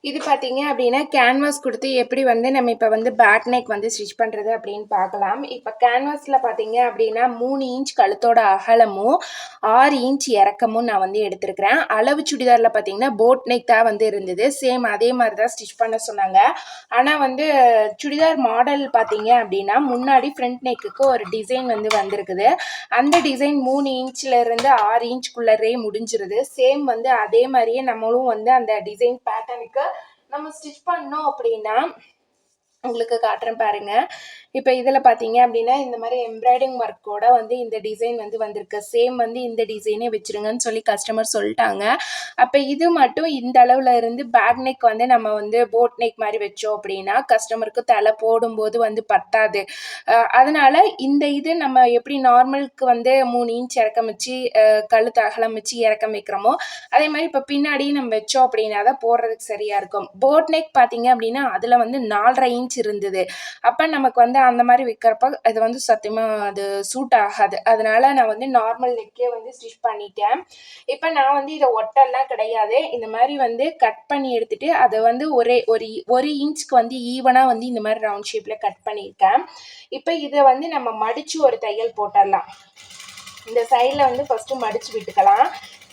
இது பார்த்தீங்க அப்படின்னா, கேன்வாஸ் குடுத்து எப்படி வந்து நம்ம இப்ப வந்து பேக் நெக் வந்து ஸ்டிச் பண்றது அப்படின்னு பார்க்கலாம். இப்ப கேன்வாஸ்ல பார்த்தீங்க அப்படின்னா, 3 இன்ச் கழுத்தோட அகலமும், 6 இன்ச் இறக்கமும் நான் வந்து எடுத்திருக்கிறேன். அளவு சுடிதார்ல பார்த்தீங்கன்னா, போட் நெக் தான் வந்து இருந்தது. சேம் அதே மாரி தான் ஸ்டிச் பண்ண சொன்னாங்க. ஆனா வந்து சுடிதார் மாடல் பார்த்தீங்க அப்படின்னா, முன்னாடி ஃப்ரண்ட் நெக்குக்கு ஒரு டிசைன் வந்து வந்திருக்குது. அந்த டிசைன் 3 இன்ச்ல இருந்து 6 இன்ச்க்குள்ளரே முடிஞ்சிருது. சேம் வந்து அதே மாரியே நம்மளும் வந்து அந்த டிசைன் பேட்டர்னுக்கு நம்ம ஸ்டிச் பண்ணோம் அப்படின்னா உங்களுக்கு காட்டுறேன் பாருங்க. இப்போ இதில் பார்த்தீங்க அப்படின்னா இந்த மாதிரி எம்ப்ராய்டிங் ஒர்க்கோட வந்து இந்த டிசைன் வந்து வந்திருக்கு. சேம் வந்து இந்த டிசைனே வச்சுருங்கன்னு சொல்லி கஸ்டமர் சொல்லிட்டாங்க. அப்போ இது மட்டும் இந்த அளவில் இருந்து பேக் நெக் வந்து நம்ம வந்து போட் நெக் மாதிரி வச்சோம் அப்படின்னா கஸ்டமருக்கு தலை போடும்போது வந்து பத்தாது. அதனால இந்த இது நம்ம எப்படி நார்மலுக்கு வந்து 3 இன்ச் இறக்கம் வச்சு கழுத்து அகலம் வச்சு இறக்கம் வைக்கிறோமோ அதே மாதிரி இப்போ பின்னாடி நம்ம வச்சோம் அப்படின்னா தான் போடுறதுக்கு சரியாக இருக்கும். போட் நெக் பார்த்தீங்க அப்படின்னா அதில் வந்து 4.5 இன்ச் இருந்தது. அப்போ நமக்கு வந்து அந்த மாதிரி வைக்கிறப்ப அது வந்து சத்தியமாக அது சூட் ஆகாது. அதனால நான் வந்து நார்மல் நெக்கே வந்து ஸ்டிச் பண்ணிட்டேன். இப்போ நான் வந்து இதை ஒட்டெல்லாம் கிடையாது. இந்த மாதிரி வந்து கட் பண்ணி எடுத்துட்டு அதை வந்து ஒரு இன்ச்சுக்கு வந்து ஈவனாக வந்து இந்த மாதிரி ரவுண்ட் ஷேப்பில் கட் பண்ணியிருக்கேன். இப்போ இதை வந்து நம்ம மடித்து ஒரு தையல் போட்டுடலாம். இந்த சைடில் வந்து ஃபஸ்ட்டு மடித்து விட்டுக்கலாம்.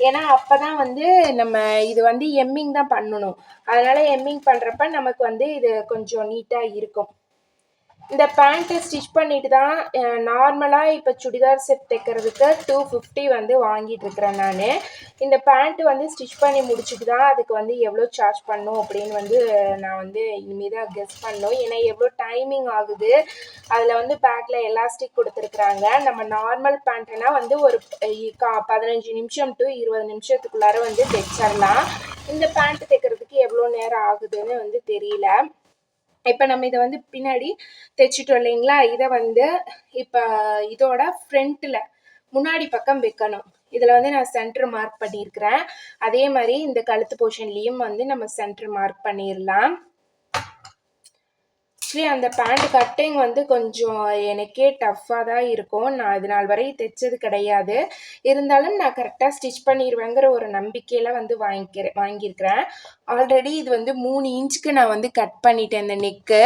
ஏன்னா அப்போ தான் வந்து நம்ம இது வந்து எம்மிங் தான் பண்ணணும். அதனால் எம்மிங் பண்ணுறப்ப நமக்கு வந்து இது கொஞ்சம் நீட்டாக இருக்கும். இந்த பேண்ட்டு ஸ்டிச் பண்ணிட்டு தான் நார்மலாக இப்போ சுடிதார் செட் தைக்கிறதுக்கு 250 வந்து வாங்கிட்டுருக்கிறேன் நான். இந்த பேண்ட்டு வந்து ஸ்டிச் பண்ணி முடிச்சுட்டு தான் அதுக்கு வந்து எவ்வளோ சார்ஜ் பண்ணும் அப்படின்னு வந்து நான் வந்து இனிமேல் தான் கெஸ் பண்ணணும். ஏன்னா எவ்வளோ டைமிங் ஆகுது. அதில் வந்து பேக்கில் எலாஸ்டிக் கொடுத்துருக்குறாங்க. நம்ம நார்மல் பேண்ட்டுனா வந்து ஒரு 15 நிமிஷம் டு 20 நிமிஷத்துக்குள்ளார வந்து தைச்சிடலாம். இந்த பேண்ட்டு தைக்கிறதுக்கு எவ்வளோ நேரம் ஆகுதுன்னு வந்து தெரியல. இப்போ நம்ம இதை வந்து பின்னாடி தைச்சிட்டோம் இல்லைங்களா? இதை வந்து இப்போ இதோட ஃப்ரண்ட்டில் முன்னாடி பக்கம் வைக்கணும். இதில் வந்து நான் சென்டர் மார்க் பண்ணியிருக்கிறேன். அதே மாதிரி இந்த கழுத்து போர்ஷன்லேயும் வந்து நம்ம சென்டர் மார்க் பண்ணிடலாம். ஆக்சுவலி அந்த பேண்ட் கட்டிங் வந்து கொஞ்சம் எனக்கே டஃப்பாக தான் இருக்கும். நான் இது நாள் வரை தைச்சது கிடையாது. இருந்தாலும் நான் கரெக்டாக ஸ்டிச் பண்ணிடுவேங்கிற ஒரு நம்பிக்கையில் வந்து வாங்கியிருக்கிறேன். ஆல்ரெடி இது வந்து 3 இன்ச்சுக்கு நான் வந்து கட் பண்ணிட்டேன் இந்த நெக்கு.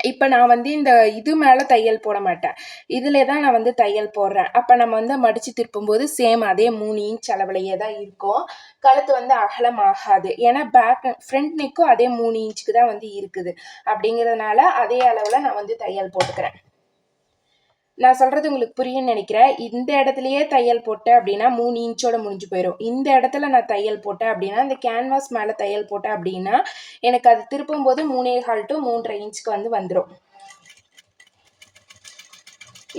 இப்போ நான் வந்து இந்த இது மேலே தையல் போட மாட்டேன். இதில் தான் நான் வந்து தையல் போடுறேன். அப்போ நம்ம வந்து மடித்து திருப்பும்போது சேம் அதே 3 இன்ச் அளவுலையே தான் இருக்கும். கழுத்து வந்து அகலம் ஆகாது. ஏன்னா ஃப்ரண்ட் நெக்கும் அதே 3 இன்ச்சுக்கு தான் வந்து இருக்குது. அப்படிங்கிறதுனால அதே அளவில் நான் வந்து தையல் போட்டுக்கிறேன். நான் சொல்கிறது உங்களுக்கு புரியும்னு நினைக்கிறேன். இந்த இடத்துலையே தையல் போட்டேன் அப்படின்னா 3 இன்ச்சோட முடிஞ்சு போயிடும். இந்த இடத்துல நான் தையல் போட்டேன் அப்படின்னா இந்த கேன்வாஸ் மேலே தையல் போட்டேன் அப்படின்னா எனக்கு அது திருப்பும் போது 3.25 to 3.5 இன்ச்சுக்கு வந்து வந்துடும்.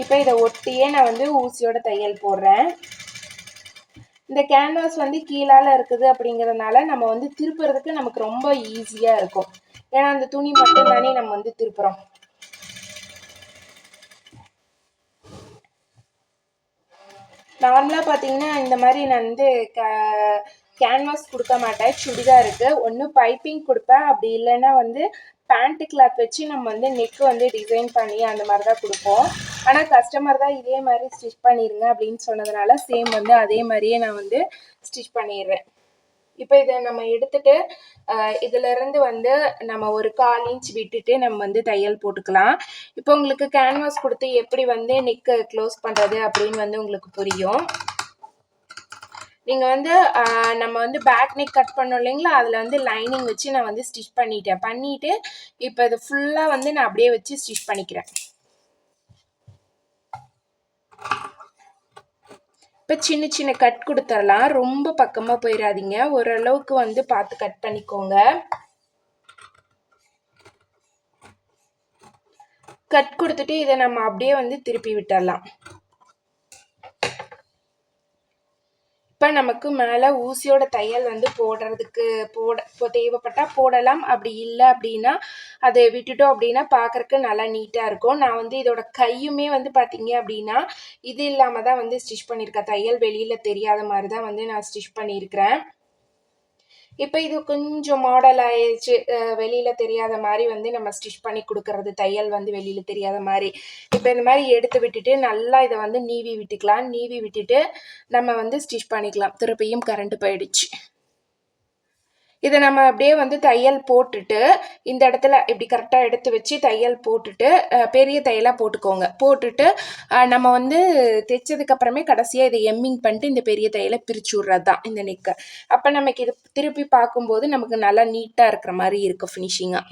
இப்போ இதை ஒட்டியே நான் வந்து ஊசியோட தையல் போடுறேன். இந்த கேன்வாஸ் வந்து கீழால் இருக்குது அப்படிங்கிறதுனால நம்ம வந்து திருப்புறதுக்கு நமக்கு ரொம்ப ஈஸியாக இருக்கும். ஏன்னா அந்த துணி மட்டும் தானே நம்ம வந்து திருப்புறோம். நார்மலாக பார்த்தீங்கன்னா இந்த மாதிரி நான் வந்து கேன்வாஸ் கொடுக்க மாட்டேன். சுடிதாருக்கு ஒன்று பைப்பிங் கொடுப்பேன். அப்படி இல்லைன்னா வந்து பேண்ட்டு கிளாத் வச்சு நம்ம வந்து நெக்கு வந்து டிசைன் பண்ணி அந்த மாதிரி தான் கொடுப்போம். ஆனால் கஸ்டமர் தான் இதே மாதிரி ஸ்டிச் பண்ணிடுங்க அப்படின்னு சொன்னதுனால சேம் வந்து அதே மாதிரியே நான் வந்து ஸ்டிச் பண்ணிடுறேன். இப்போ இதை நம்ம எடுத்துட்டு இதிலிருந்து வந்து நம்ம ஒரு 1/4 இன்ச் விட்டுட்டு நம்ம வந்து தையல் போட்டுக்கலாம். இப்போ உங்களுக்கு கேன்வாஸ் கொடுத்து எப்படி வந்து நெக்கு க்ளோஸ் பண்ணுறது அப்படின்னு வந்து உங்களுக்கு புரியும். நீங்கள் வந்து நம்ம வந்து பேக் நெக் கட் பண்ணோம் இல்லைங்களா? அதில் வந்து லைனிங் வச்சு நான் வந்து ஸ்டிச் பண்ணிவிட்டு இப்போ இது ஃபுல்லாக வந்து நான் அப்படியே வச்சு ஸ்டிச் பண்ணிக்கிறேன். இப்போ சின்ன சின்ன கட் கொடுத்துடலாம். ரொம்ப பக்கமாக போயிடாதீங்க. ஓரளவுக்கு வந்து பார்த்து கட் பண்ணிக்கோங்க. கட் கொடுத்துட்டு இதை நம்ம அப்படியே வந்து திருப்பி விட்டுடலாம். இப்போ நமக்கு மேலே ஊசியோட தையல் வந்து போடுறதுக்கு தேவைப்பட்டால் போடலாம். அப்படி இல்லை அப்படின்னா அதை விட்டுட்டோம் அப்படின்னா பார்க்குறக்கு நல்லா நீட்டாக இருக்கும். நான் வந்து இதோட கையுமே வந்து பார்த்தீங்க அப்படின்னா இது இல்லாமல் தான் வந்து ஸ்டிச் பண்ணியிருக்கேன். தையல் வெளியில் தெரியாத மாதிரி தான் வந்து நான் ஸ்டிச் பண்ணியிருக்கிறேன். இப்போ இது கொஞ்சம் மாடல் ஆயிடுச்சு. வெளியில் தெரியாத மாதிரி வந்து நம்ம ஸ்டிச் பண்ணி கொடுக்கறது, தையல் வந்து வெளியில் தெரியாத மாதிரி. இப்போ இந்த மாதிரி எடுத்து விட்டுட்டு நல்லா இதை வந்து நீவி விட்டுக்கலாம். நீவி விட்டுட்டு நம்ம வந்து ஸ்டிச் பண்ணிக்கலாம். திருப்பியும் கரண்ட் போயிடுச்சு. இதை நம்ம அப்படியே வந்து தையல் போட்டுட்டு இந்த இடத்துல இப்படி கரெக்டாக எடுத்து வச்சு தையல் போட்டுட்டு பெரிய தையலாக போட்டுக்கோங்க. போட்டுட்டு நம்ம வந்து தைச்சதுக்கப்புறமே கடைசியாக இதை எம்மிங் பண்ணிட்டு இந்த பெரிய தையலை பிரித்து விட்றது தான் இந்த நெக்கை. அப்போ நமக்கு இது திருப்பி பார்க்கும்போது நமக்கு நல்லா நீட்டாக இருக்கிற மாதிரி இருக்கும் ஃபினிஷிங்காக.